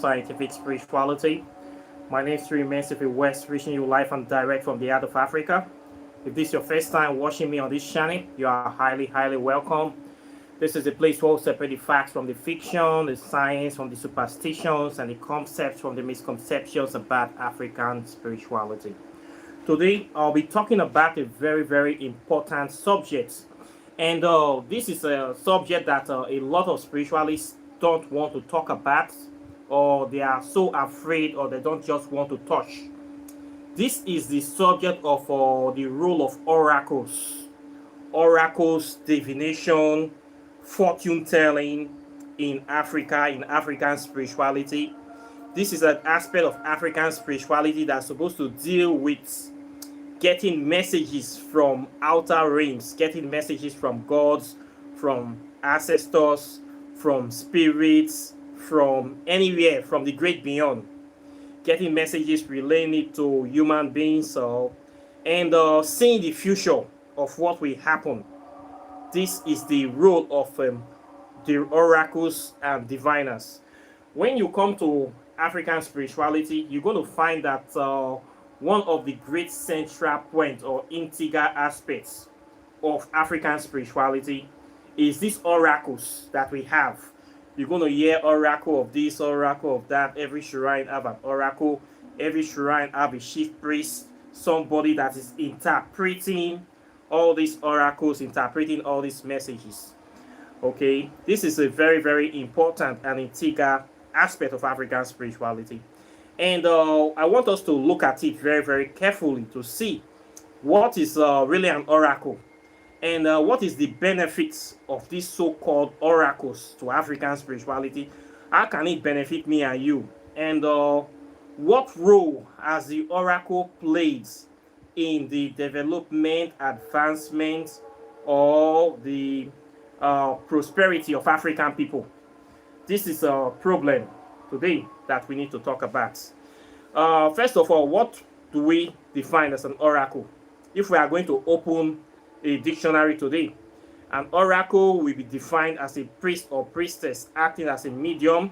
scientific spirituality. My name is Immensively West, reaching you live and direct from the heart of Africa. If this is your first time watching me on this channel, you are highly welcome. This is a place where we separate the facts from the fiction, the science from the superstitions, and the concepts from the misconceptions about African spirituality. Today, I'll be talking about a very important subject. And this is a subject that a lot of spiritualists don't want to talk about, or they are so afraid, or they don't just want to touch. This is the subject of the role of oracles, divination, fortune telling in Africa, in African spirituality. This is an aspect of African spirituality that's supposed to deal with getting messages from outer realms, getting messages from gods, from ancestors, from spirits, from anywhere, from the great beyond. Getting messages, relaying it to human beings, and seeing the future of what will happen. This is the role of the oracles and diviners. When you come to African spirituality, you're going to find that one of the great central points or integral aspects of African spirituality is these oracles that we have. You're going to hear oracle of this, oracle of that. Every shrine have an oracle. Every shrine have a chief priest, somebody that is interpreting all these oracles, interpreting all these messages. Okay, this is a very important and integral aspect of African spirituality. And I want us to look at it very carefully to see what is really an oracle, and what is the benefits of these so-called oracles to African spirituality. How can it benefit me and you? And what role has the oracle played in the development, advancement, or the prosperity of African people? This is a problem today that we need to talk about. First of all, what do we define as an oracle? If we are going to open a dictionary today, an oracle will be defined as a priest or priestess acting as a medium,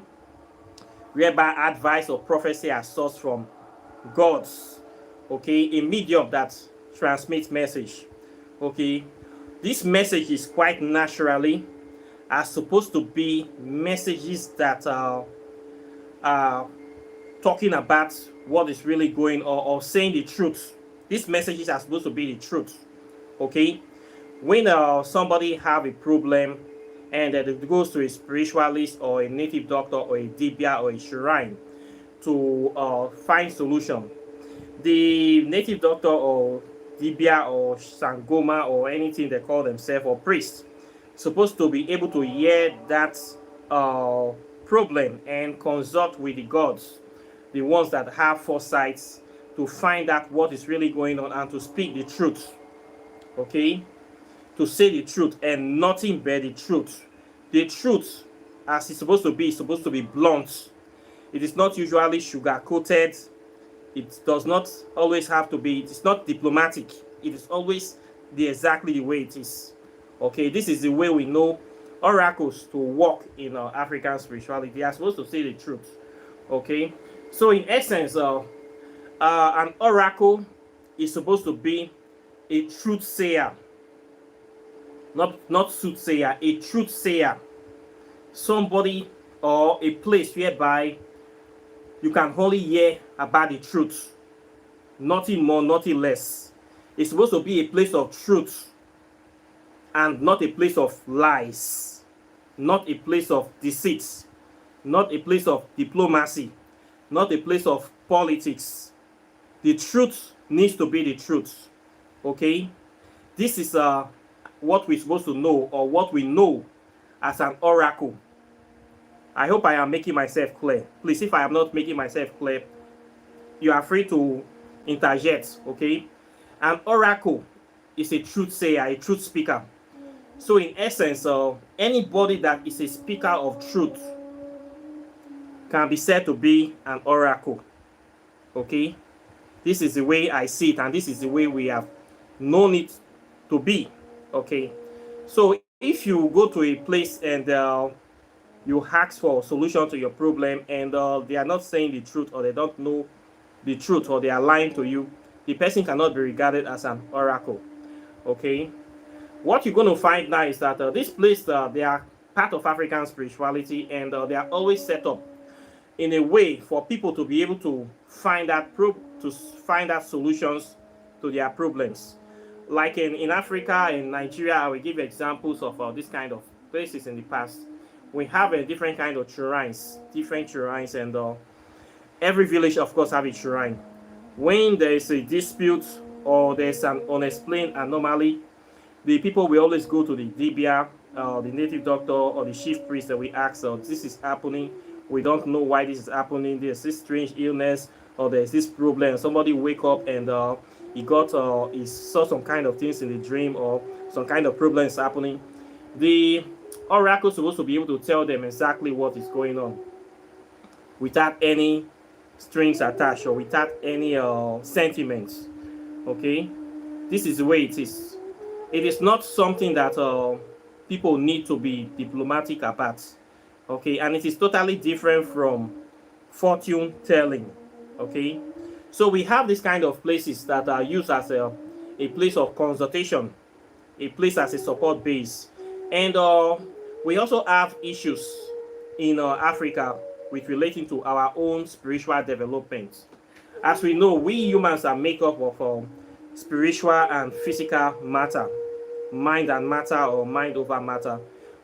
whereby advice or prophecy are sourced from gods. Okay, a medium that transmits message. Okay, this message is quite naturally are supposed to be messages that are talking about what is really going on, or saying the truth. These messages are supposed to be the truth. Okay, when somebody have a problem and it goes to a spiritualist or a native doctor or a dibia or a shrine to find solution, the native doctor or dibia or sangoma or anything they call themselves, or priest, supposed to be able to hear that problem and consult with the gods, the ones that have foresight, to find out what is really going on and to speak the truth. Okay, to say the truth and nothing but the truth. The truth, as it's supposed to be, is supposed to be blunt. It is not usually sugar coated. It does not always have to be. It is not diplomatic. It is always exactly the way it is. Okay, this is the way we know oracles to work in African spirituality. They are supposed to say the truth. Okay, so in essence, an oracle is supposed to be a truth sayer, not soothsayer, a truth sayer, somebody or a place whereby you can only hear about the truth, nothing more, nothing less. It's supposed to be a place of truth and not a place of lies, not a place of deceit, not a place of diplomacy, not a place of politics. The truth needs to be the truth. Okay, this is what we're supposed to know, or what we know as an oracle. I hope I am making myself clear. Please, if I am not making myself clear, you are free to interject. Okay, an oracle is a truth sayer, a truth speaker. So in essence, anybody that is a speaker of truth can be said to be an oracle. Okay, this is the way I see it, and this is the way we have known it to be. Okay, so if you go to a place and You ask for a solution to your problem, and they are not saying the truth, or they don't know the truth, or they are lying to you, the person cannot be regarded as an oracle. Okay, what you're going to find now is that this place, they are part of African spirituality, and they are always set up in a way for people to be able to find that solutions to their problems. Like in Africa, in Nigeria, I will give examples of this kind of places in the past. We have a different kind of shrines, and every village, of course, have a shrine. When there is a dispute or there's an unexplained anomaly, the people will always go to the dibia, the native doctor, or the chief priest, that we ask, this is happening. We don't know why this is happening. There's this strange illness, or there's this problem. Somebody wake up and he saw some kind of things in the dream, or some kind of problem is happening. The oracle is supposed to be able to tell them exactly what is going on, without any strings attached, or without any sentiments. Okay, this is the way it is. It is not something that people need to be diplomatic about. Okay, and it is totally different from fortune telling. Okay, so we have this kind of places that are used as a place of consultation, a place as a support base, and we also have issues in Africa with relating to our own spiritual development. As we know, we humans are made up of spiritual and physical matter, mind and matter, or mind over matter.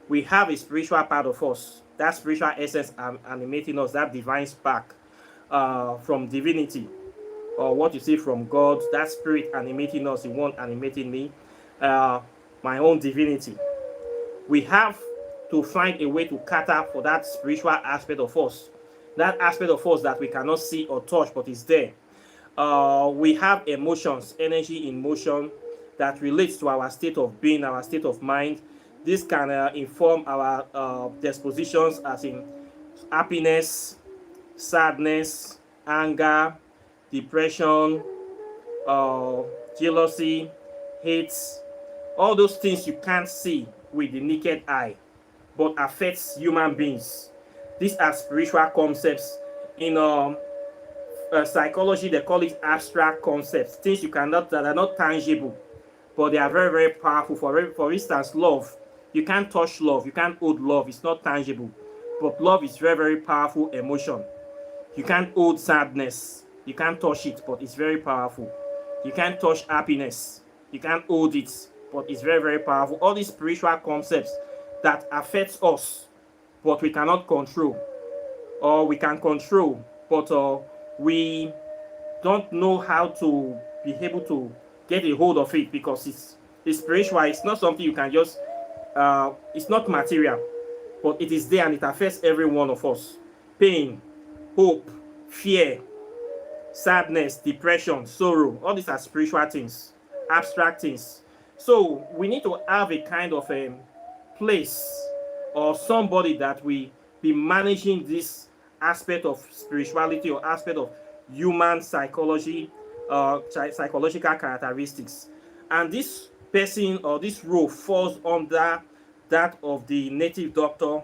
We have a spiritual part of us, that spiritual essence animating us, that divine spark from divinity, or what you see from God, that spirit animating us, the one animating me, my own divinity. We have to find a way to cater for that spiritual aspect of us, that aspect of us that we cannot see or touch, but is there. We have emotions, energy in motion, that relates to our state of being, our state of mind. This can inform our dispositions, as in happiness, sadness, anger, depression, jealousy, hate. All those things you can't see with the naked eye, but affects human beings. These are spiritual concepts. In psychology, they call it abstract concepts, things that are not tangible, but they are very, very powerful. For instance, love. You can't touch love, you can't hold love, it's not tangible. But love is very, very powerful emotion. You can't hold sadness, you can't touch it, but it's very powerful. You can't touch happiness, you can't hold it, but it's very, very powerful. All these spiritual concepts that affects us, but we cannot control, or we can control, but we don't know how to be able to get a hold of it, because it's spiritual. It's not something you can just it's not material, but it is there, and it affects every one of us. Pain, hope, fear, sadness, depression, sorrow, all these are spiritual things, abstract things. So we need to have a kind of a place, or somebody that we be managing this aspect of spirituality, or aspect of human psychology, psychological characteristics. And this person, or this role, falls under that of the native doctor,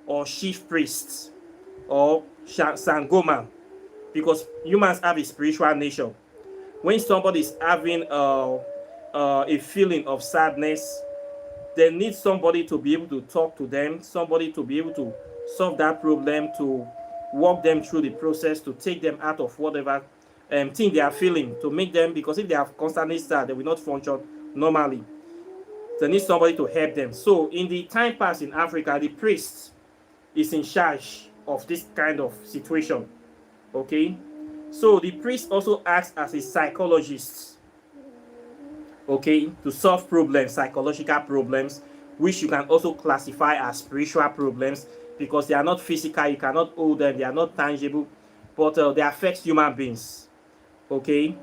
or chief priest, or sangoma, because humans have a spiritual nature. When somebody is having a feeling of sadness, they need somebody to be able to talk to them, somebody to be able to solve that problem, to walk them through the process, to take them out of whatever thing they are feeling, to make them, because if they are constantly sad, they will not function normally. They need somebody to help them. So in the time past in Africa, the priest is in charge of this kind of situation. Okay, so the priest also acts as a psychologist, okay, to solve problems, psychological problems, which you can also classify as spiritual problems, because they are not physical, you cannot hold them, they are not tangible, but they affect human beings. Okay,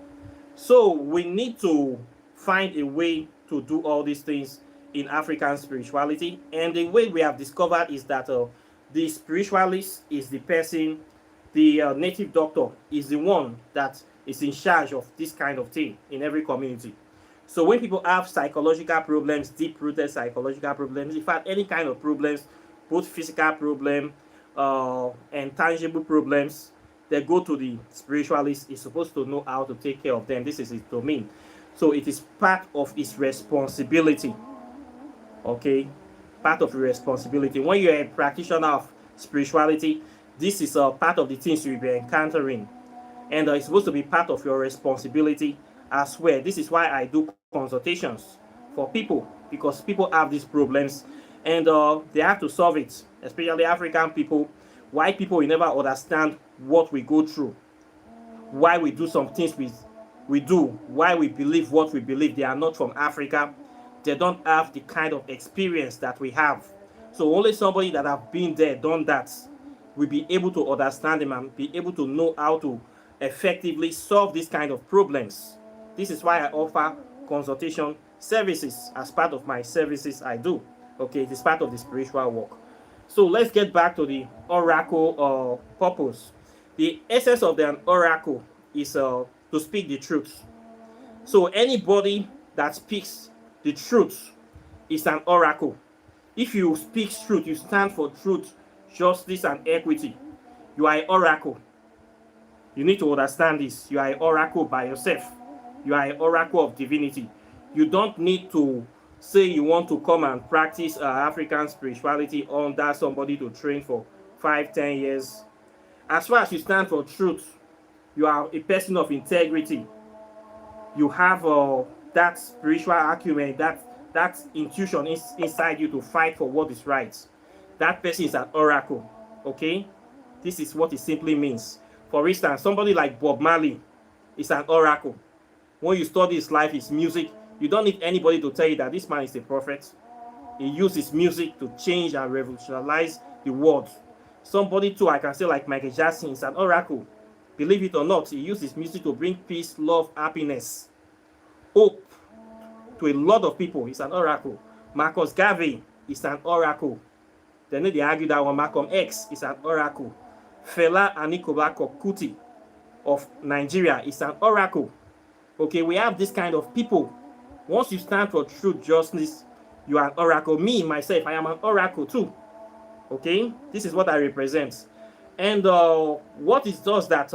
so we need to find a way to do all these things in African spirituality, and the way we have discovered is that the spiritualist is the person, the native doctor is the one that is in charge of this kind of thing in every community. So when people have psychological problems, deep-rooted psychological problems, in fact, any kind of problems, both physical problem and tangible problems, they go to the spiritualist. Is supposed to know how to take care of them. This is his domain. So it is part of his responsibility. Okay, part of your responsibility. When you're a practitioner of spirituality, this is a part of the things you'll be encountering, and it's supposed to be part of your responsibility as well. This is why I do consultations for people, because people have these problems and they have to solve it, especially African people. White people will never understand what we go through, why we do some things we do, why we believe what we believe. They are not from Africa. They don't have the kind of experience that we have. So only somebody that have been there, done that, will be able to understand them and be able to know how to effectively solve these kind of problems. This is why I offer consultation services as part of my services I do. Okay, it is part of the spiritual work. So let's get back to the oracle purpose. The essence of an oracle is to speak the truth. So anybody that speaks the truth is an oracle. If you speak truth, you stand for truth, justice, and equity, you are an oracle. You need to understand this. You are an oracle by yourself. You are an oracle of divinity. You don't need to say you want to come and practice African spirituality under somebody to train for 5-10 years. As far as you stand for truth, you are a person of integrity. You have that spiritual acumen, that intuition inside you to fight for what is right. That person is an oracle. Okay, this is what it simply means. For instance, somebody like Bob Marley is an oracle. When you study his life, his music, you don't need anybody to tell you that this man is a prophet. He used his music to change and revolutionize the world. Somebody too, I can say, like Michael Jackson, is an oracle. Believe it or not, he used his music to bring peace, love, happiness, hope to a lot of people. He's an oracle. Marcus Garvey is an oracle. Then they argue that one. Malcolm X is an oracle. Fela Anikulapo Kuti of Nigeria is an oracle. Okay, we have this kind of people. Once you stand for truth, justice, you are an oracle. Me, myself, I am an oracle too. Okay, this is what I represent. And what it does that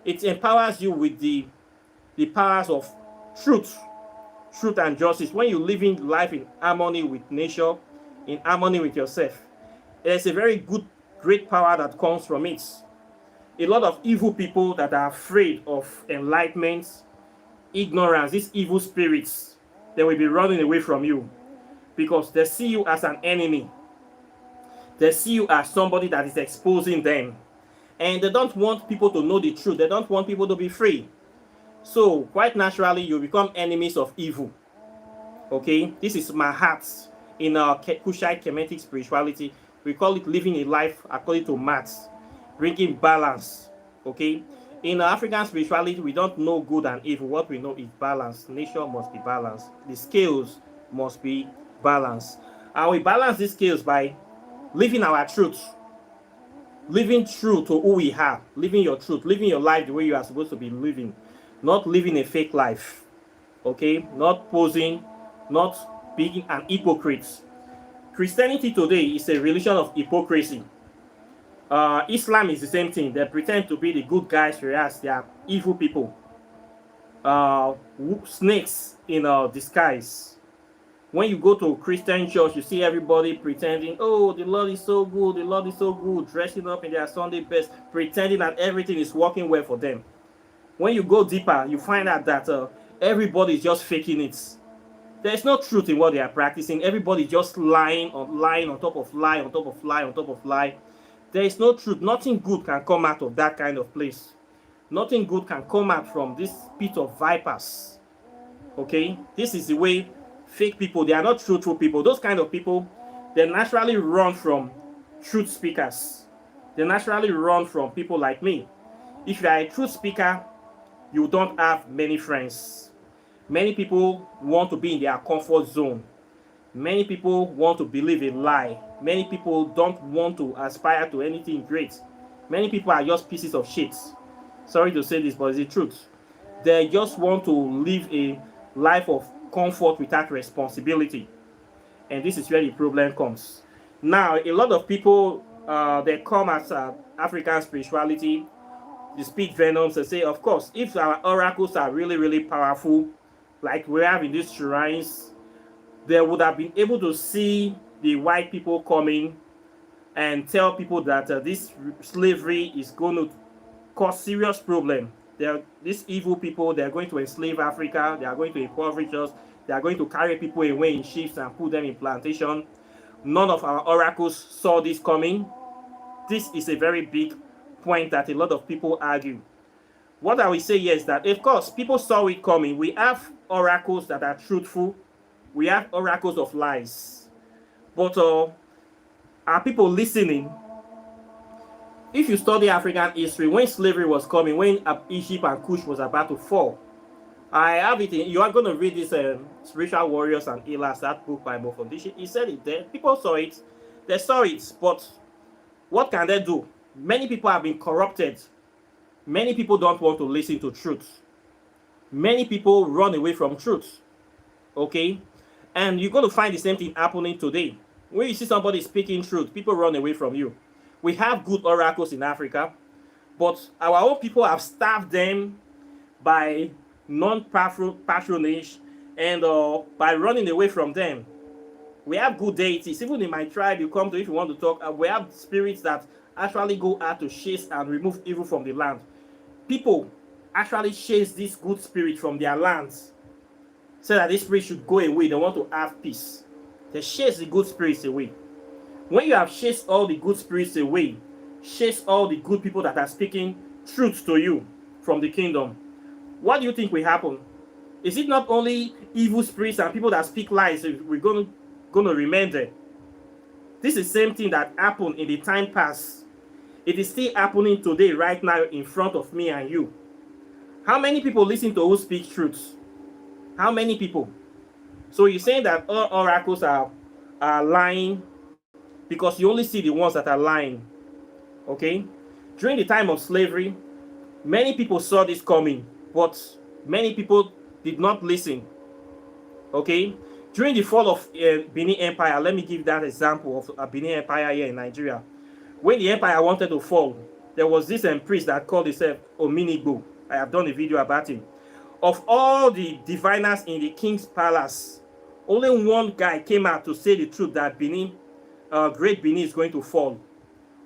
it empowers you with the powers of truth and justice. When you live in life in harmony with nature, in harmony with yourself, there's a very great power that comes from it. A lot of evil people that are afraid of enlightenment, ignorance, these evil spirits, they will be running away from you because they see you as an enemy. They see you as somebody that is exposing them. And they don't want people to know the truth. They don't want people to be free. So, quite naturally, you become enemies of evil. Okay? This is maat. In our Kushite Kemetic spirituality, we call it living a life according to maat. Bringing balance. Okay? In African spirituality, we don't know good and evil. What we know is balance. Nature must be balanced. The scales must be balanced. And we balance these scales by living our truth, living true to who we are, living your truth, living your life the way you are supposed to be living, not living a fake life, okay? Not posing, not being an hypocrite. Christianity today is a religion of hypocrisy. Islam is the same thing. They pretend to be the good guys, whereas they are evil people. Snakes in disguise. When you go to a Christian church, you see everybody pretending, oh, the Lord is so good, the Lord is so good, dressing up in their Sunday best, pretending that everything is working well for them. When you go deeper, you find out that everybody is just faking it. There is no truth in what they are practicing. Everybody is just lying on top of lie, on top of lie, on top of lie. There is no truth. Nothing good can come out of that kind of place. Nothing good can come out from this pit of vipers. Okay? This is the way fake people, they are not truthful people. Those kind of people, they naturally run from truth speakers. They naturally run from people like me. If you are a truth speaker, you don't have many friends. Many people want to be in their comfort zone. Many people want to believe a lie. Many people don't want to aspire to anything great. Many people are just pieces of shit. Sorry to say this, but it's the truth. They just want to live a life of comfort without responsibility. And this is where the problem comes. Now, a lot of people they come at African spirituality, they speak venoms and say, of course, if our oracles are really, really powerful, like we have in these shrines, they would have been able to see the white people coming and tell people that this slavery is going to cause serious problem. These evil people, they're going to enslave Africa, they are going to impoverish us, they are going to carry people away in ships and put them in plantation. None of our oracles saw this coming. This is a very big point that a lot of people argue. What I will say here is that, of course, people saw it coming. We have oracles that are truthful. We have oracles of lies. But are people listening? If you study African history, when slavery was coming, when Egypt and Kush was about to fall, I have it in, you are going to read this Spiritual Warriors and Healers, that book by Mofondisha. He said it there. People saw it. They saw it. But what can they do? Many people have been corrupted. Many people don't want to listen to truth. Many people run away from truth. Okay? And you're going to find the same thing happening today. When you see somebody speaking truth, people run away from you. We have good oracles in Africa, but our own people have starved them by non-patronage and by running away from them. We have good deities. Even in my tribe, you come to, if you want to talk, we have spirits that actually go out to chase and remove evil from the land. People actually chase this good spirit from their lands so that this spirit should go away. They want to have peace. They chase the good spirits away. When you have chased all the good spirits away, chase all the good people that are speaking truth to you from the kingdom, what do you think will happen? Is it not only evil spirits and people that speak lies we're going to remain there? This is the same thing that happened in the time past. It is still happening today, right now, in front of me and you. How many people listen to who speak truth? How many people? So you're saying that all oracles are lying because you only see the ones that are lying. Okay? During the time of slavery, many people saw this coming, but many people did not listen. Okay? During the fall of Benin Empire, let me give that example of Benin Empire here in Nigeria. When the empire wanted to fall, there was this priest that called himself Ominigbo. I have done a video about him. Of all the diviners in the king's palace, only one guy came out to say the truth that Benin, Great Benin is going to fall.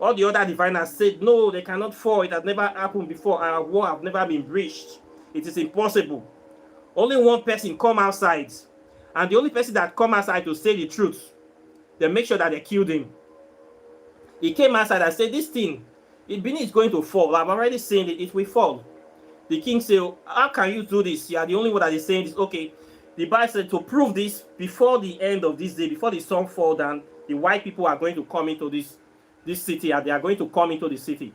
All the other diviners said, no, they cannot fall. It has never happened before. Our war has never been breached. It is impossible. Only one person come outside. And the only person that come outside to say the truth, they make sure that they killed him. He came outside and said, this thing, Benin is going to fall. I'm already saying it will fall. The king said, how can you do this? You are the only one that is saying this. Okay. The Bible said to prove this, before the end of this day, before the sun falls down, the white people are going to come into this city, and they are going to come into the city.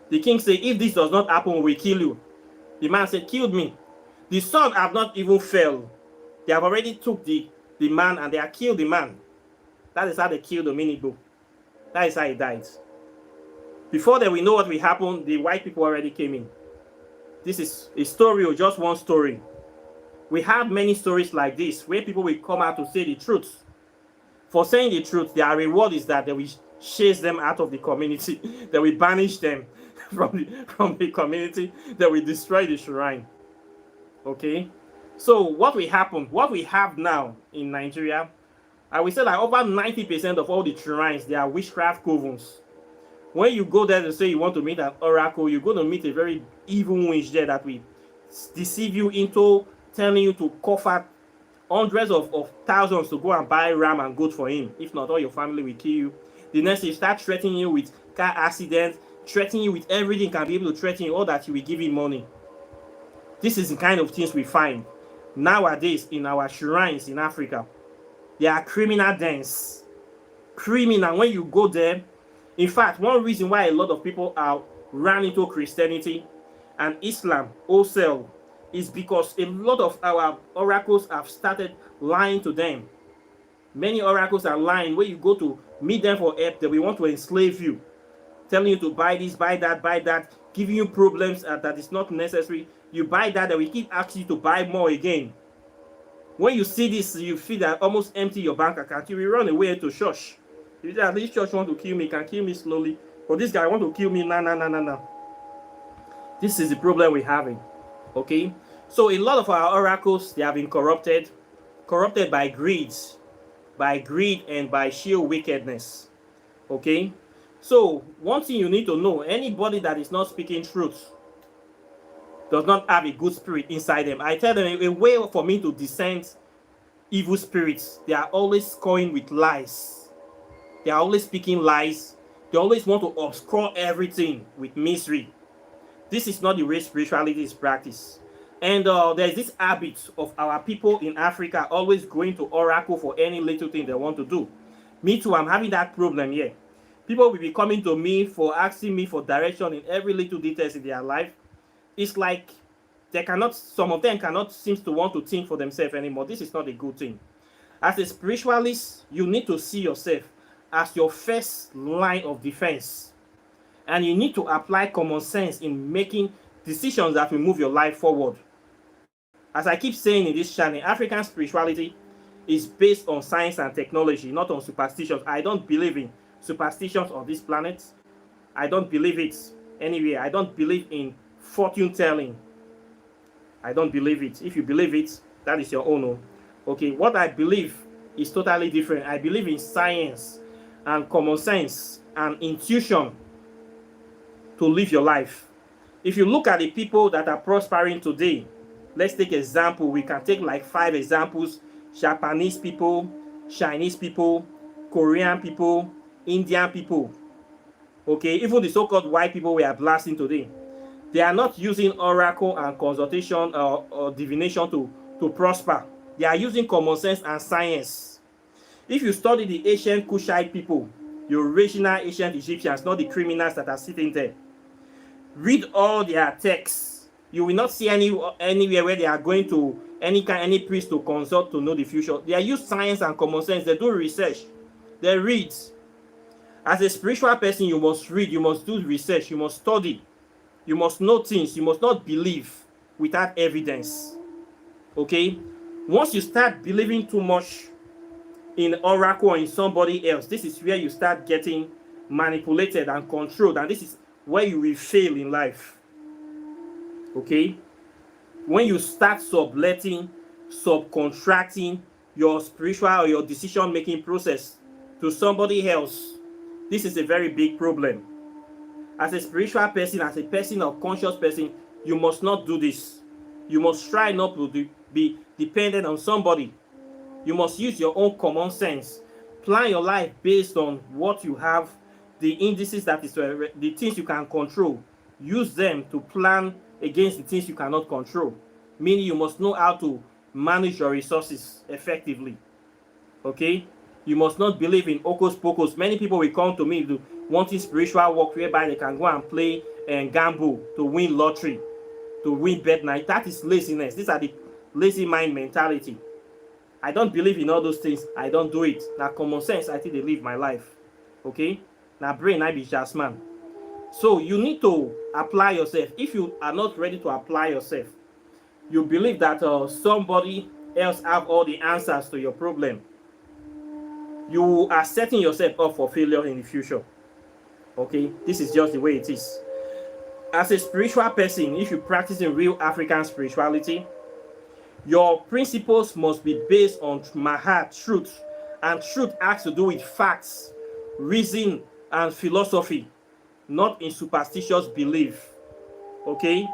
The king said, if this does not happen, we will kill you. The man said, killed me. The sun have not even fell. They have already took the man and they have killed the man. That is how they killed Ominigbo. That is how he died. Before that we know what will happen, the white people already came in. This is a story or just one story. We have many stories like this where people will come out to say the truth. For saying the truth, their reward is that they will chase them out of the community. They will banish them from the community. They will destroy the shrine. Okay? So what will happen? What we have now in Nigeria, I will say that over 90% of all the shrines, they are witchcraft covens. When you go there to say you want to meet an oracle, you're going to meet a very evil witch there that will deceive you into telling you to cough out hundreds of thousands to go and buy ram and goat for him. If not, all your family will kill you. The next day, start threatening you with car accidents, threatening you with everything, can be able to threaten you, all that you will give him money. This is the kind of things we find nowadays in our shrines in Africa. They are criminal dens. Criminal, when you go there. In fact, one reason why a lot of people are ran into Christianity and Islam wholesale is because a lot of our oracles have started lying to them. Many oracles are lying. When you go to meet them for help, they will want to enslave you, telling you to buy this, buy that, giving you problems that is not necessary. You buy that, they will keep asking you to buy more again. When you see this, you feel that almost empty your bank account, you will run away to church. If this church want to kill me, can kill me slowly. But this guy want to kill me, nah. This is the problem we're having. Okay? So a lot of our oracles, they have been corrupted by greed and by sheer wickedness. Okay? So one thing you need to know, anybody that is not speaking truth does not have a good spirit inside them. I tell them a way for me to discern evil spirits, they are always going with lies. They are always speaking lies. They always want to obscure everything with misery. This is not the way spirituality is practiced. And there's this habit of our people in Africa always going to oracle for any little thing they want to do. Me too, I'm having that problem here. People will be coming to me for asking me for direction in every little details in their life. It's like some of them cannot seem to want to think for themselves anymore. This is not a good thing. As a spiritualist, you need to see yourself as your first line of defense. And you need to apply common sense in making decisions that will move your life forward. As I keep saying in this channel, African spirituality is based on science and technology, not on superstitions. I don't believe in superstitions on this planet. I don't believe it anywhere. I don't believe in fortune telling. I don't believe it. If you believe it, that is your own. Okay, what I believe is totally different. I believe in science and common sense and intuition to live your life. If you look at the people that are prospering today, let's take example. We can take like 5 examples. Japanese people, Chinese people, Korean people, Indian people. Okay, even the so-called white people we are blasting today. They are not using oracle and consultation or divination to prosper. They are using common sense and science. If you study the ancient Kushite people, the original ancient Egyptians, not the criminals that are sitting there, read all their texts. You will not see anywhere where they are going to any priest to consult to know the future. They use science and common sense. They do research. They read. As a spiritual person, you must read. You must do research. You must study. You must know things. You must not believe without evidence. Okay? Once you start believing too much in oracle or in somebody else, this is where you start getting manipulated and controlled. And this is where you will fail in life. Okay? When you start subcontracting your spiritual or your decision-making process to somebody else, this is a very big problem. As a spiritual person, as a person of conscious person, you must not do this. You must try not to be dependent on somebody. You must use your own common sense. Plan your life based on what you have, the indices that is the things you can control. Use them to plan against the things you cannot control. Meaning you must know how to manage your resources effectively. Okay? You must not believe in hocus pocus. Many people will come to me wanting spiritual work whereby they can go and play and gamble to win lottery, to win bet night. That is laziness. These are the lazy mind mentality. I don't believe in all those things. I don't do it. Now common sense, I think they live my life. Okay? Now brain, I be just man. So you need to apply yourself. If you are not ready to apply yourself, you believe that somebody else have all the answers to your problem, you are setting yourself up for failure in the future. Okay? This is just the way it is. As a spiritual person, if you practice in real African spirituality, your principles must be based on maat, truth. And truth has to do with facts, reason, and philosophy, not in superstitious belief. Okay?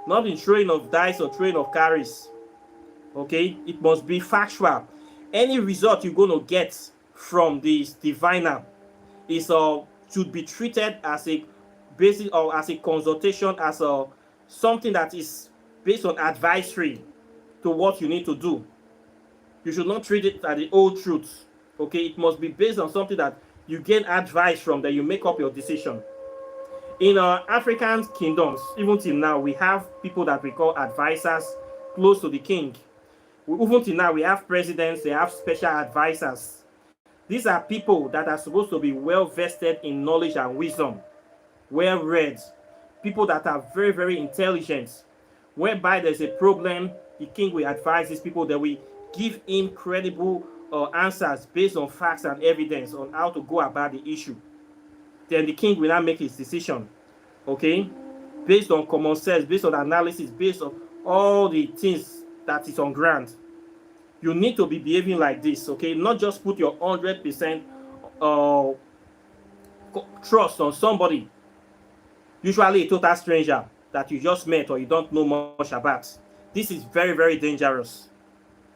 Not in throwing of dice or throwing of carries. Okay? It must be factual. Any result you're going to get from this diviner is should be treated as a basic or as a consultation, as something that is based on advisory to what you need to do. You should not treat it as the old truth. Okay? It must be based on something that you gain advice from, that you make up your decision. In African kingdoms, even till now, we have people that we call advisors close to the king. Even till now, we have presidents, they have special advisors. These are people that are supposed to be well vested in knowledge and wisdom, well read, people that are very, very intelligent. Whereby there's a problem, the king will advise these people, that we give him credible answers based on facts and evidence on how to go about the issue, then the king will not make his decision, okay, based on common sense, based on analysis, based on all the things that is on ground. You need to be behaving like this, okay? Not just put your 100% trust on somebody, usually a total stranger that you just met or you don't know much about. This is very, very dangerous.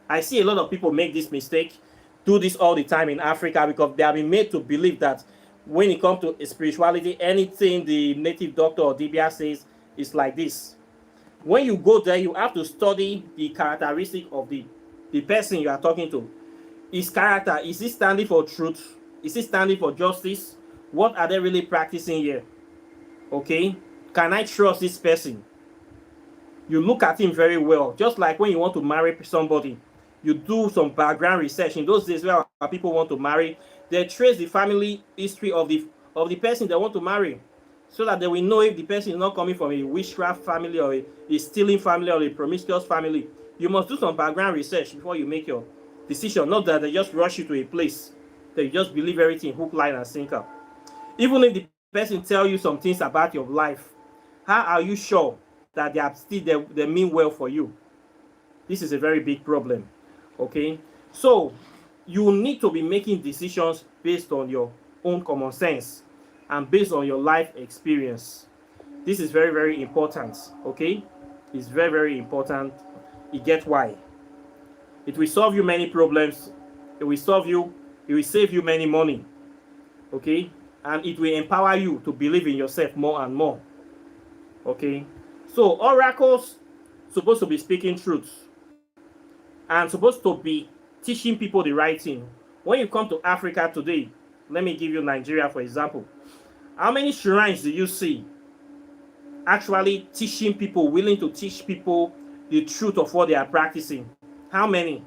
I see a lot of people make this mistake, do this all the time in Africa, because they have been made to believe that when it comes to spirituality, anything the native doctor or Dibia says is like this. When you go there, you have to study the characteristic of the person you are talking to. His character, is he standing for truth? Is he standing for justice? What are they really practicing here? Okay, can I trust this person? You look at him very well. Just like when you want to marry somebody, you do some background research. In those days where people want to marry, they trace the family history of the person they want to marry, so that they will know if the person is not coming from a witchcraft family or a stealing family or a promiscuous family. You must do some background research before you make your decision. Not that they just rush you to a place that you just believe everything hook, line, and sinker. Even if the person tell you some things about your life, how are you sure that they mean well for you? This is a very big problem. Okay, so you need to be making decisions based on your own common sense and based on your life experience. This is very, very important. Okay, it's very, very important. You get why? It will solve you many problems. It will save you many money. Okay, and it will empower you to believe in yourself more and more. Okay, so oracles supposed to be speaking truth and supposed to be teaching people the right thing. When you come to Africa today, let me give you Nigeria for example. How many shrines do you see actually teaching people, willing to teach people the truth of what they are practicing? How many?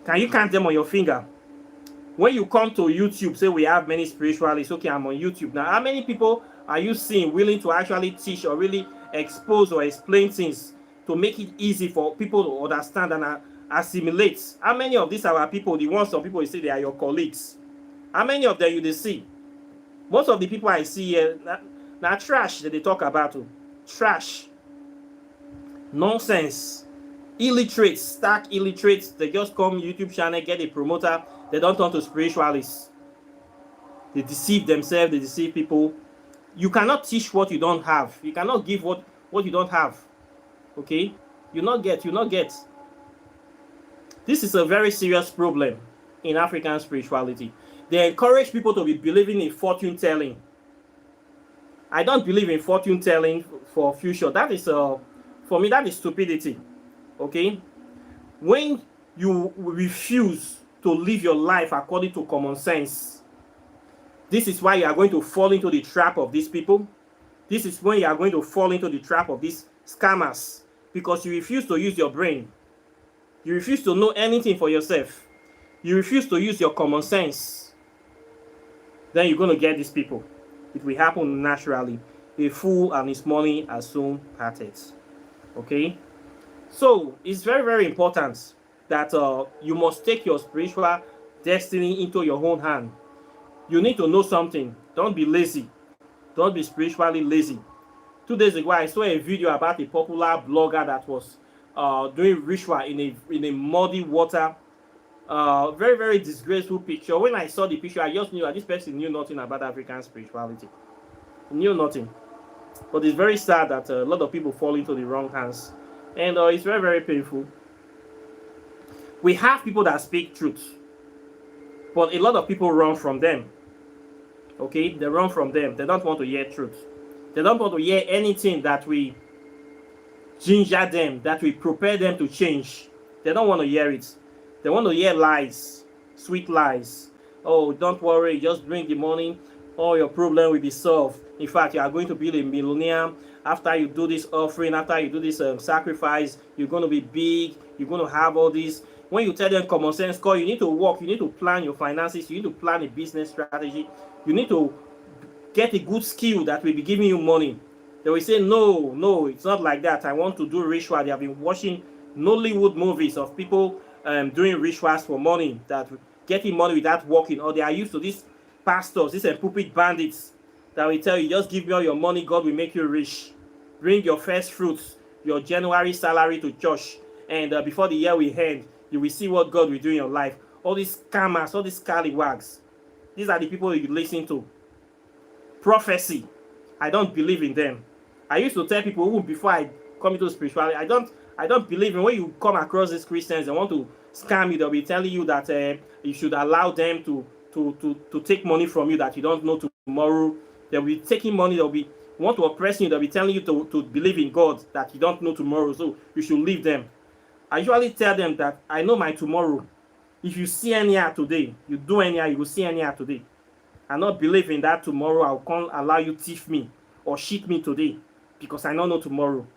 Can you count them on your finger? When you come to YouTube, say we have many spiritualists, okay, I'm on YouTube now. How many people are you seeing willing to actually teach or really expose or explain things to make it easy for people to understand and assimilate? How many of these are our people, the ones some people you say they are your colleagues? How many of them you see? Most of the people I see here, now trash that they talk about. Trash. Nonsense. Illiterates, stark illiterates. They just come YouTube channel, get a promoter. They don't turn to spiritualists. They deceive themselves, they deceive people. You cannot teach what you don't have. You cannot give what you don't have. Okay? You not get. This is a very serious problem in African spirituality. They encourage people to be believing in fortune telling. I don't believe in fortune telling for future. That is for me, that is stupidity. Okay? When you refuse to live your life according to common sense, this is why you are going to fall into the trap of these people. This is when you are going to fall into the trap of these scammers, because you refuse to use your brain. You refuse to know anything for yourself. You refuse to use your common sense. Then you're going to get these people. It will happen naturally. A fool and his money are soon parted. Okay? So it's very, very important that you must take your spiritual destiny into your own hand. You need to know something. Don't be lazy. Don't be spiritually lazy. 2 days ago, I saw a video about a popular blogger that was doing ritual in a muddy water. Very, very disgraceful picture. When I saw the picture, I just knew that this person knew nothing about African spirituality. He knew nothing. But it's very sad that a lot of people fall into the wrong hands. And it's very, very painful. We have people that speak truth, but a lot of people run from them. Okay? They run from them. They don't want to hear truth. They don't want to hear anything that we ginger them, that we prepare them to change. They don't want to hear it. They want to hear lies, sweet lies. Oh, don't worry, just bring the money, all your problem will be solved. In fact, you are going to be a millionaire. After you do this offering, after you do this sacrifice, you're going to be big, you're going to have all this. When you tell them common sense, you need to work, you need to plan your finances, you need to plan a business strategy, you need to get a good skill that will be giving you money. They will say, no, it's not like that. I want to do ritual. They have been watching Nollywood movies of people doing rituals for money, that getting money without working, or they are used to these pastors, these pulpit bandits that will tell you, just give me all your money, God will make you rich. Bring your first fruits, your January salary to church, and before the year will end, you will see what God will do in your life. All these scammers, all these scallywags, these are the people you listen to. Prophecy, I don't believe in them. I used to tell people, even before I come into spirituality, I don't believe in when you come across these Christians and want to scam you. They'll be telling you that you should allow them to take money from you that you don't know tomorrow. They'll be taking money. They'll be want to oppress you. They'll be telling you to believe in God that you don't know tomorrow, so you should leave them. I usually tell them that I know my tomorrow. If you see anyhow today, you do anyhow, you will see anyhow today. I not believe in that tomorrow I can't allow you thief me or cheat me today, because I don't know tomorrow.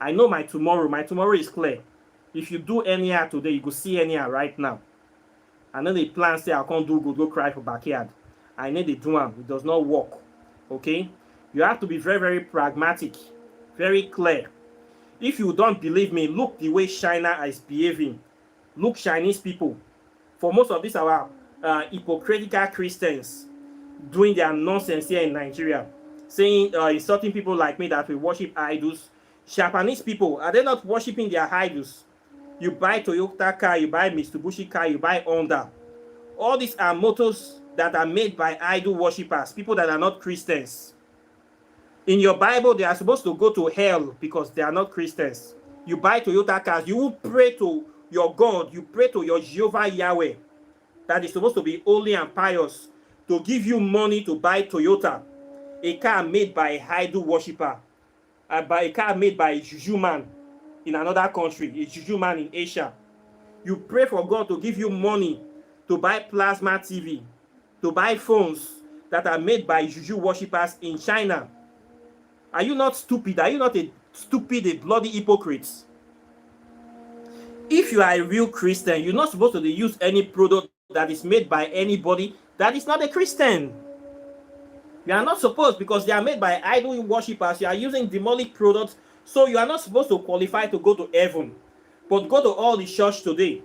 I know my tomorrow. My tomorrow is clear. If you do anyhow today, you go see anyhow right now. I know the plan say I can't do good, go cry for backyard. I know they do them. It does not work. Okay? You have to be very, very pragmatic, very clear. If you don't believe me, look the way China is behaving. Look Chinese people. For most of these our hypocritical Christians doing their nonsense here in Nigeria, saying insulting people like me that we worship idols. Japanese people, are they not worshiping their idols? You buy Toyota car, you buy Mitsubishi car, you buy Honda. All these are motors that are made by idol worshippers, people that are not Christians. In your Bible, they are supposed to go to hell because they are not Christians. You buy Toyota cars, you will pray to your God, you pray to your Jehovah Yahweh, that is supposed to be holy and pious, to give you money to buy Toyota, a car made by a idol worshipper, by a car made by a juju man in another country, a juju man in Asia. You pray for God to give you money to buy plasma TV, to buy phones that are made by juju worshippers in China. Are you not stupid? Are you not a bloody hypocrite? If you are a real Christian, you're not supposed to use any product that is made by anybody that is not a Christian. You are not supposed, because they are made by idol worshippers. You are using demonic products, so you are not supposed to qualify to go to heaven. But go to all the church today.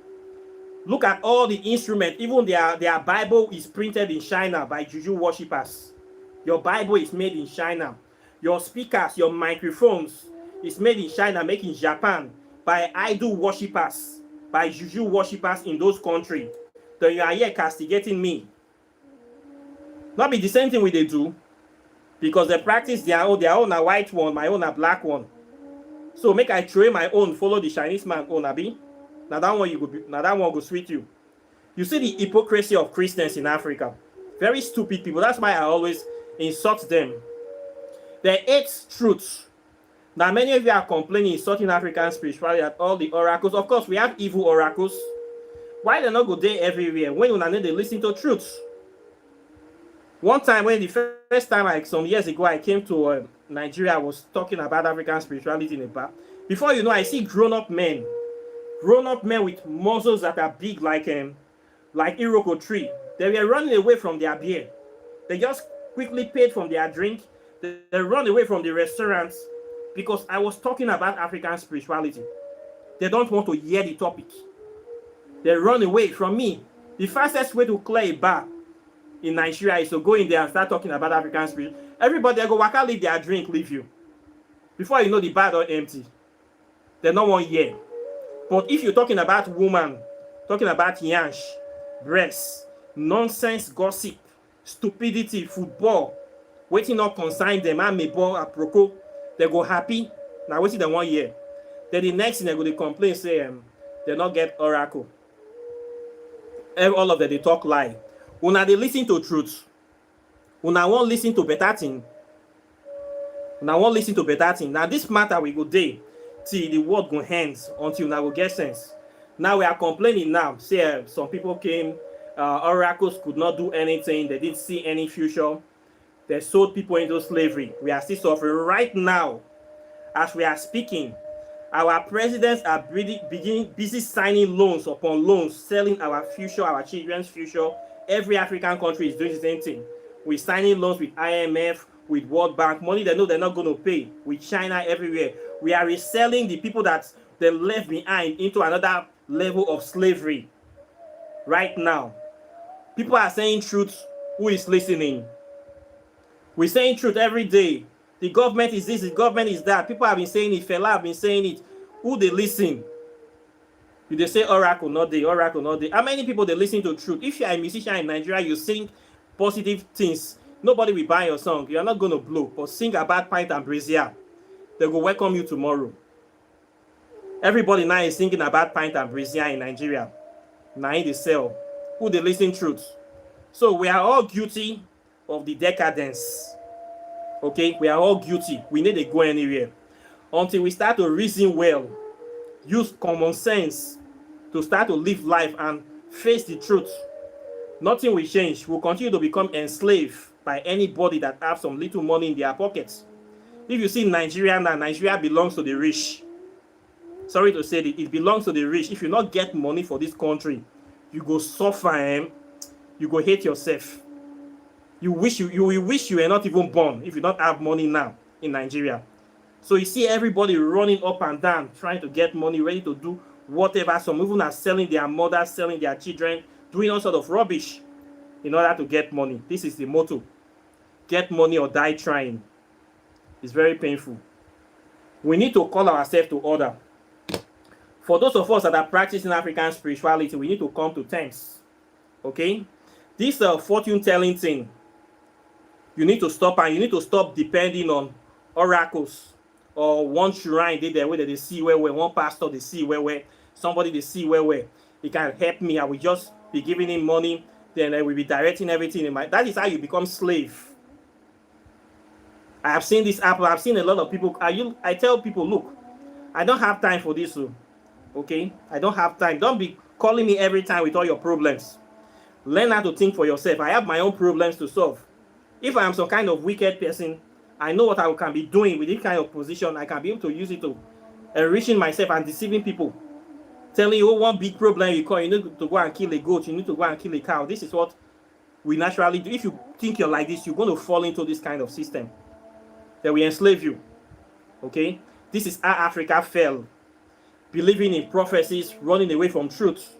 Look at all the instruments. Even their Bible is printed in China by juju worshippers. Your Bible is made in China. Your speakers, your microphones is made in China, made in Japan by idol worshippers, by juju worshippers in those countries. Then you are here castigating me. Not be the same thing we they do, because they practice their own a white one, my own a black one. So make I throw my own, follow the Chinese man own abi. Now that one go sweet you. You see the hypocrisy of Christians in Africa. Very stupid people. That's why I always insult them. They hate truth. Now many of you are complaining, insulting African spirituality at all the oracles. Of course, we have evil oracles. Why they not go there everywhere when you need to listen to truth? One time, when the first time, some years ago, I came to Nigeria, I was talking about African spirituality in a bar. Before you know, I see grown-up men with muscles that are big like Iroko tree. They were running away from their beer. They just quickly paid from their drink. They run away from the restaurants because I was talking about African spirituality. They don't want to hear the topic. They run away from me. The fastest way to clear a bar in Nigeria is to go in there and start talking about African spirit. Everybody they go waka leave their drink, leave you. Before you know, the bar don't empty. They don't want hear. But if you're talking about woman, talking about yansh, breasts, nonsense, gossip, stupidity, football, waiting not consign them and may ball aproko, they go happy. Now waiting the 1 year. Then the next thing they go to complain, say they not get oracle. All of them they talk lie. Una they listen to truth. Una won't listen to better thing. Una won't listen to better thing. Now this matter we go day till the world go hands until una go get sense. Now we are complaining now. Say some people came, oracles could not do anything. They didn't see any future. They sold people into slavery. We are still suffering right now. As we are speaking, our presidents are busy signing loans upon loans, selling our future, our children's future. Every African country is doing the same thing. We're signing loans with IMF, with World Bank, money they know they're not going to pay, with China everywhere. We are reselling the people that they left behind into another level of slavery right now. People are saying truth. Who is listening? We're saying truth every day. The government is this, the government is that. People have been saying it, fella have been saying it. Who they listen? You they say oracle, not they, oracle, not they. How many people they listen to truth? If you are a musician in Nigeria, you sing positive things. Nobody will buy your song. You are not going to blow. But sing about pint and brazier. They will welcome you tomorrow. Everybody now is singing about pint and brazier in Nigeria. Now in the cell. Who they listen truth? So we are all guilty of the decadence. Okay, we are all guilty. We need to go anywhere until we start to reason well, use common sense to start to live life and face the truth. Nothing will change. We'll continue to become enslaved by anybody that have some little money in their pockets. If you see Nigeria now, Nigeria belongs to the rich. Sorry to say it belongs to the rich. If you not get money for this country, you go suffer, you go hate yourself. You will wish you were not even born if you don't have money now in Nigeria. So you see everybody running up and down, trying to get money, ready to do whatever. Some even are selling their mothers, selling their children, doing all sort of rubbish in order to get money. This is the motto. Get money or die trying. It's very painful. We need to call ourselves to order. For those of us that are practicing African spirituality, we need to come to terms. Okay? This fortune telling thing, you need to stop, and you need to stop depending on oracles or one shrine there where they see where one pastor they see where somebody they see where he can help me. I will just be giving him money, then I will be directing everything in my. That is how you become slave. I have seen this happen. I've seen a lot of people. I tell people, look, I don't have time for this. Okay, I don't have time. Don't be calling me every time with all your problems. Learn how to think for yourself. I have my own problems to solve. If I am some kind of wicked person, I know what I can be doing with this kind of position. I can be able to use it to enriching myself and deceiving people. Telling you, oh, one big problem you call, you need to go and kill a goat, you need to go and kill a cow. This is what we naturally do. If you think you're like this, you're going to fall into this kind of system that will enslave you. Okay? This is how Africa fell. Believing in prophecies, running away from truth.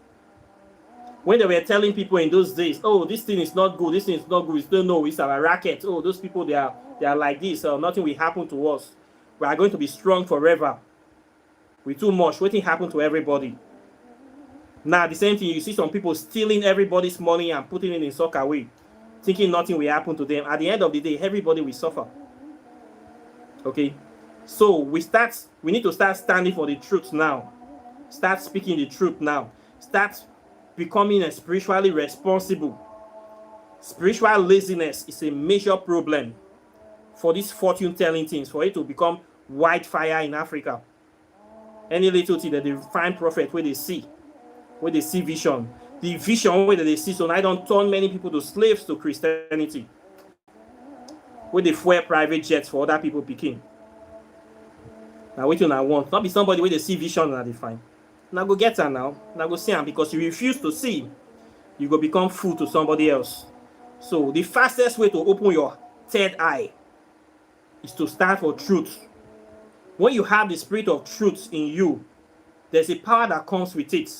When they were telling people in those days, oh, this thing is not good, this thing is not good, we still know it's our racket. Oh, those people, they are like this, nothing will happen to us. We are going to be strong forever. We're too much. Waiting happen to everybody. Now, the same thing, you see some people stealing everybody's money and putting it in soccer away, thinking nothing will happen to them. At the end of the day, everybody will suffer. Okay? So, we need to start standing for the truth now. Start speaking the truth now. Start becoming a spiritually responsible. Spiritual laziness is a major problem for these fortune telling things, for it to become wildfire in Africa. Any little thing that they find prophet where they see vision. The vision where they see, so I don't turn many people to slaves to Christianity. Where they fuel private jets for other people picking. Now which one I want? Not be somebody where they see vision and they find. Now go get her now. Now go see her, because you refuse to see, you go become fool to somebody else. So the fastest way to open your third eye is to stand for truth. When you have the spirit of truth in you, there's a power that comes with it.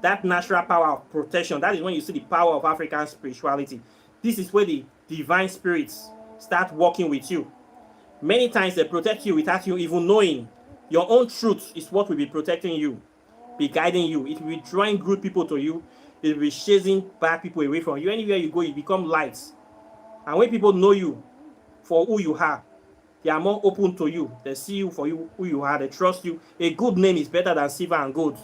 That natural power of protection. That is when you see the power of African spirituality. This is where the divine spirits start working with you. Many times they protect you without you even knowing. Your own truth is what will be protecting you, be guiding you. It will be drawing good people to you. It will be chasing bad people away from you. Anywhere you go, you become light. And when people know you for who you are, they are more open to you. They see you for you, who you are. They trust you. A good name is better than silver and gold.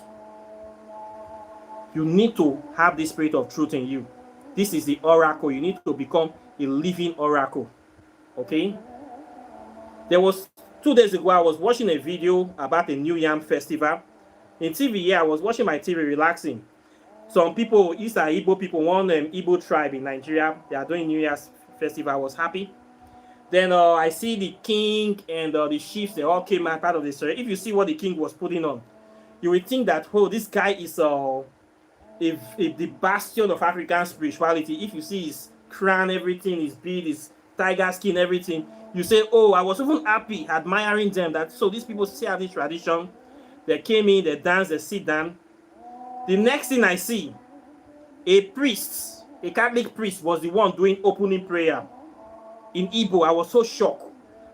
You need to have the spirit of truth in you. This is the oracle. You need to become a living oracle. Okay? There was 2 days ago, I was watching a video about a New Yam festival. In TV here, I was watching my TV relaxing. Some people, these are Igbo people, one Igbo tribe in Nigeria, they are doing New Year's festival. I was happy. Then I see the king and the chiefs, they all came out part of the story. If you see what the king was putting on, you will think that, oh, this guy is the bastion of African spirituality. If you see his crown, everything, his beard, his tiger skin, everything, you say, oh, I was even happy, admiring them. That so these people still have this tradition. They came in, they dance, they sit down. The next thing I see, a priest, a Catholic priest, was the one doing opening prayer in Igbo. I was so shocked.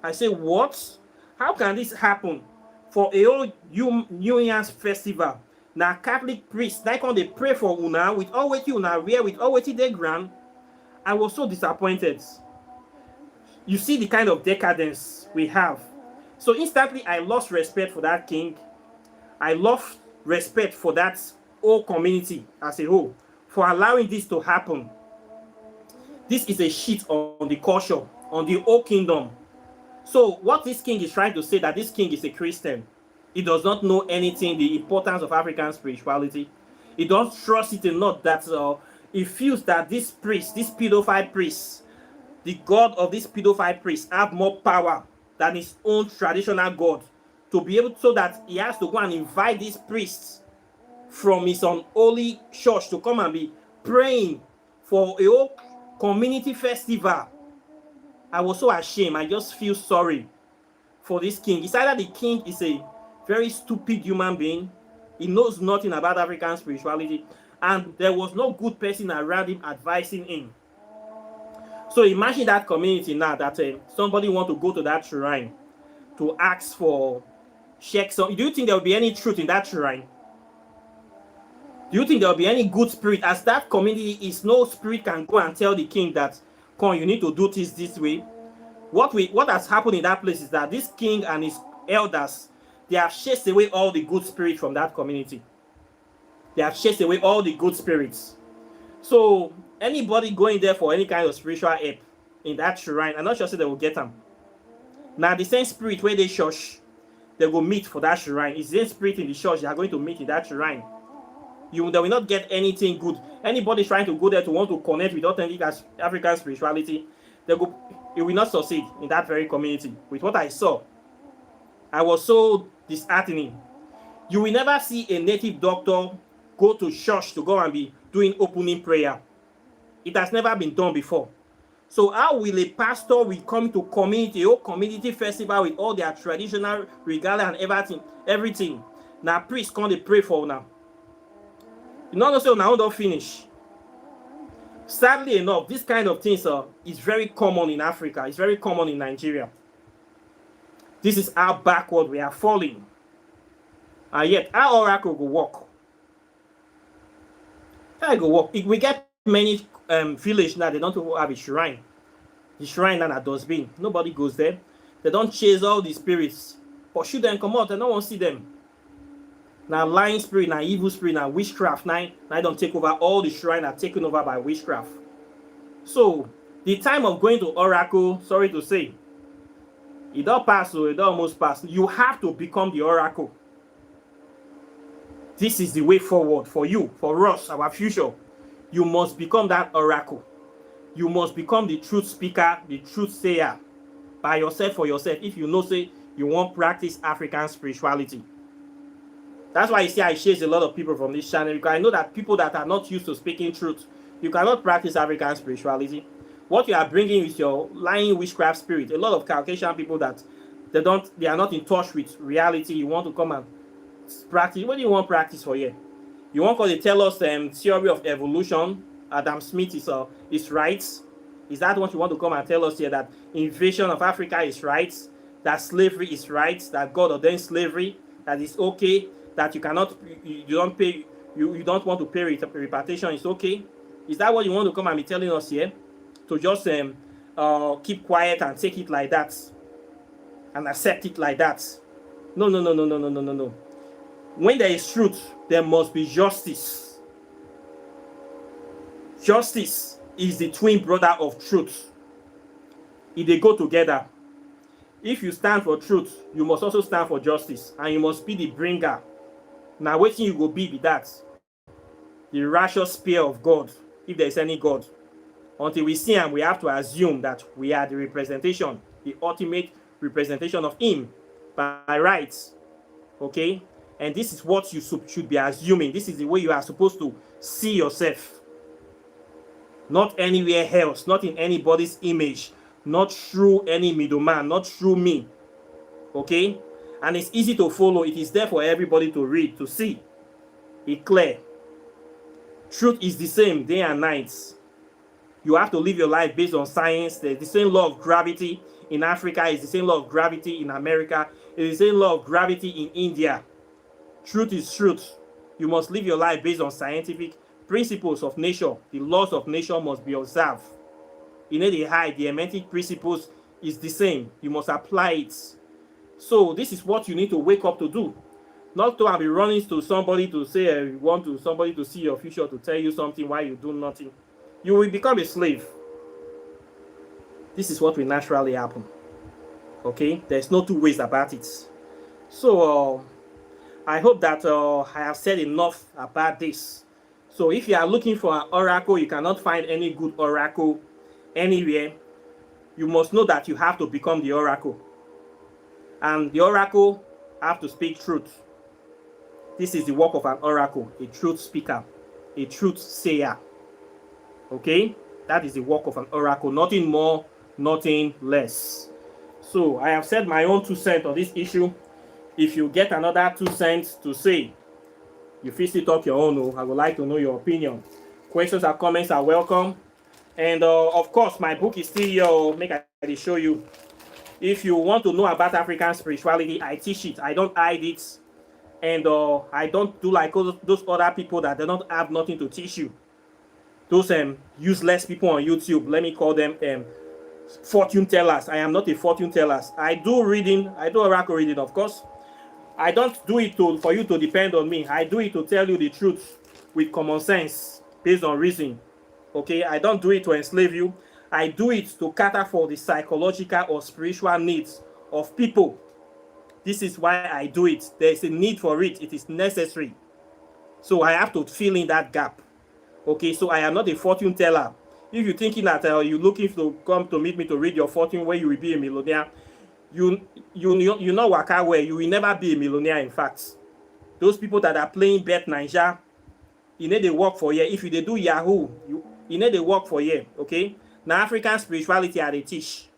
I said, what? How can this happen for a whole New Year's festival? Now Catholic priest, like when they pray for una with all what una wear, with all what they grant. I was so disappointed. You see the kind of decadence we have. So instantly I lost respect for that king. I lost respect for that whole community as a whole for allowing this to happen. This is a shit on the culture, on the whole kingdom. So what this king is trying to say, that this king is a Christian. He does not know anything, the importance of African spirituality. He don't trust it enough that he feels that this priest, this pedophile priest, the god of this pedophile priest have more power than his own traditional god, to be able, so that he has to go and invite these priests from his unholy church to come and be praying for a whole community festival. I was so ashamed. I just feel sorry for this king. It's either the king is a very stupid human being, he knows nothing about African spirituality, and there was no good person around him advising him. So imagine that community now, that somebody want to go to that shrine to ask for check. So do you think there will be any truth in that shrine? Do you think there will be any good spirit? As that community is, no spirit can go and tell the king that, come, you need to do this way. What has happened in that place is that this king and his elders, they have chased away all the good spirits from that community. They have chased away all the good spirits. So anybody going there for any kind of spiritual help in that shrine, I'm not sure they will get them. Now the same spirit where they church, they will meet for that shrine. It's the same spirit in the church they are going to meet in that shrine. They will not get anything good. Anybody trying to go there to want to connect with authentic African spirituality, it will not succeed in that very community. With what I saw, I was so disheartening. You will never see a native doctor go to church to go and be doing opening prayer. It has never been done before. So how will a pastor will come to community, a community festival with all their traditional regalia and everything? Now priests come to pray for now. You know, say now don't finish. Sadly enough, this kind of things is very common in Africa. It's very common in Nigeria. This is how backward we are falling. And yet, how oracle will work? How it will work? If we get many villages now, they don't have a shrine. The shrine now at dustbin. Nobody goes there. They don't chase all the spirits. Pursue them, come out, they don't want to see them. Now lying spirit, now evil spirit, now witchcraft, now don't take over. All the shrine are taken over by witchcraft. So the time of going to oracle, sorry to say, it don't pass, so it don't almost pass. You have to become the oracle. This is the way forward for you, for us, our future. You must become that oracle. You must become the truth speaker, the truth sayer, by yourself, for yourself. If you know, say you want practice African spirituality. That's why you see I chase a lot of people from this channel, because I know that people that are not used to speaking truth, you cannot practice African spirituality. What you are bringing is your lying witchcraft spirit. A lot of Caucasian people that they are not in touch with reality. You want to come and practice. What do you want practice for here? You want to tell us theory of evolution? Adam Smith is right. Is that what you want to come and tell us here, that invasion of Africa is right, that slavery is right, that God ordained slavery, that it's okay, that you cannot, you don't pay, you don't want to pay repatriation, it's okay? Is that what you want to come and be telling us here? To just keep quiet and take it like that and accept it like that? No. When there is truth, there must be justice. Justice is the twin brother of truth. If they go together, if you stand for truth, you must also stand for justice, and you must be the bringer. Now, waiting you go be that the righteous spear of God, if there is any God. Until we see him, we have to assume that we are the representation, the ultimate representation of him by rights. Okay? And this is what you should be assuming. This is the way you are supposed to see yourself. Not anywhere else, not in anybody's image, not through any middleman, not through me. Okay? And it's easy to follow. It is there for everybody to read, to see. It's clear. Truth is the same day and night. You have to live your life based on science. There's the same law of gravity in Africa, is the same law of gravity in America, it's the same law of gravity in India. Truth is truth. You must live your life based on scientific principles of nature. The laws of nature must be observed. In the high, the hermetic principles is the same. You must apply it. So this is what you need to wake up to do. Not to be running to somebody to say you want to somebody to see your future, to tell you something while you do nothing. You will become a slave. This is what will naturally happen. Okay, there's no two ways about it. So I hope that I have said enough about this. So if you are looking for an oracle, you cannot find any good oracle anywhere. You must know that you have to become the oracle, and the oracle have to speak truth. This is the work of an oracle, a truth speaker, a truth sayer. Okay, that is the work of an oracle. Nothing more, nothing less. So I have said my own 2 cents on this issue. If you get another 2 cents to say, you feel still talk your own. I would like to know your opinion. Questions and comments are welcome. And of course, my book is still here. Make I show you. If you want to know about African spirituality, I teach it. I don't hide it. And I don't do like those other people that do not have nothing to teach you. Those useless people on YouTube, let me call them fortune tellers. I am not a fortune teller. I do reading. I do oracle reading, of course. I don't do it for you to depend on me. I do it to tell you the truth with common sense, based on reason. Okay, I don't do it to enslave you. I do it to cater for the psychological or spiritual needs of people. This is why I do it. There is a need for it. It is necessary. So I have to fill in that gap. Okay, so I am not a fortune teller. If you're thinking that you're looking to come to meet me to read your fortune where you will be a millionaire, you know waka well, you will never be a millionaire. In fact, those people that are playing Bet Naija, you need to work for you. If you they do Yahoo, you need to work for you. Okay, now African spirituality are they teach.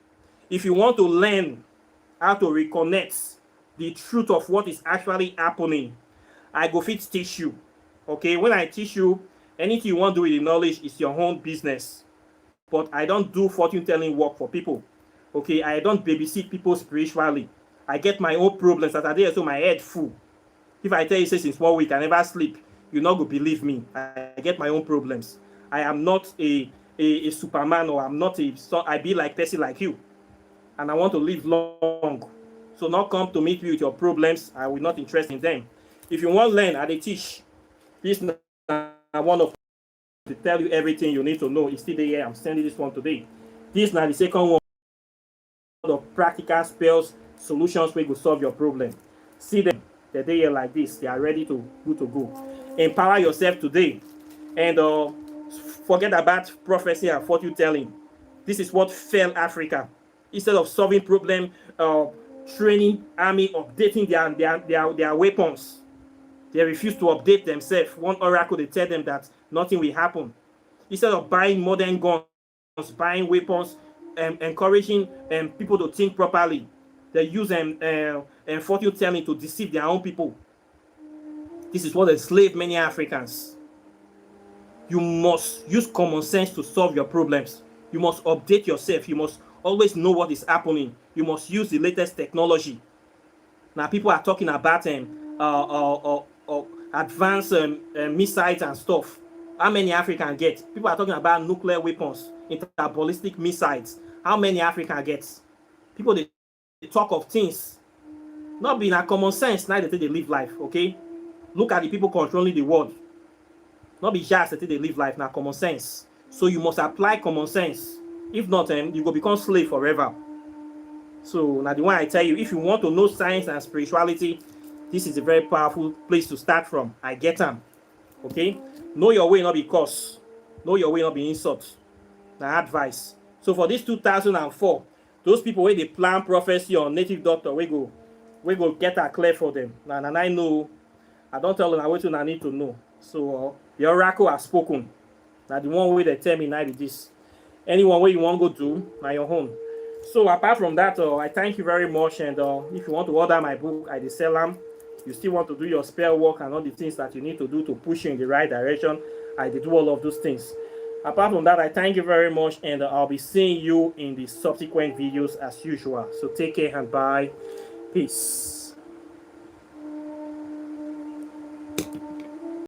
If you want to learn how to reconnect the truth of what is actually happening, I go fit teach you. Okay, when I teach you, anything you want to do with the knowledge is your own business. But I don't do fortune telling work for people. Okay, I don't babysit people spiritually. I get my own problems that are there, so my head full. If I tell you, say since 1 week I never sleep, you're not going to believe me. I get my own problems. I am not a Superman, or I'm not I be like person like you. And I want to live long. So not come to meet me with your problems. I will not interest in them. If you want to learn, I teach. This is one of to tell you everything you need to know. It's still there. I'm sending this one today. This is now the second one of practical spells, solutions where you solve your problem. See them. They're there like this. They are ready to go. Empower yourself today. And forget about prophecy and fortune telling. This is what failed Africa. Instead of solving problem, training army, updating their weapons, they refuse to update themselves. One oracle, they tell them that nothing will happen. Instead of buying modern guns, buying weapons, encouraging people to think properly, they use fortune telling to deceive their own people. This is what enslaved many Africans. You must use common sense to solve your problems. You must update yourself. You must always know what is happening. You must use the latest technology. Now people are talking about advanced missiles and stuff. How many African get? People are talking about nuclear weapons, interballistic missiles. How many African gets? People they talk of things, not being a common sense. Now they live life. Okay, look at the people controlling the world. Not be just that they live life now. Common sense. So you must apply common sense. If not, you will become slave forever. So now the one I tell you, if you want to know science and spirituality, this is a very powerful place to start from. I get them. Okay? Know your way, not be curse. Know your way, not be insult. Now advice. So for this 2004, those people where they plan prophecy on native doctor, we go get that clear for them. Now and I know, I don't tell them I wait till I need to know. So the oracle has spoken. Now the one way they tell me now is this. Anyone where you want to go to, now your own. So apart from that, I thank you very much. And if you want to order my book, I sell them. You still want to do your spell work and all the things that you need to do to push you in the right direction, I did do all of those things. Apart from that, I thank you very much, and I'll be seeing you in the subsequent videos as usual. So take care and bye. Peace.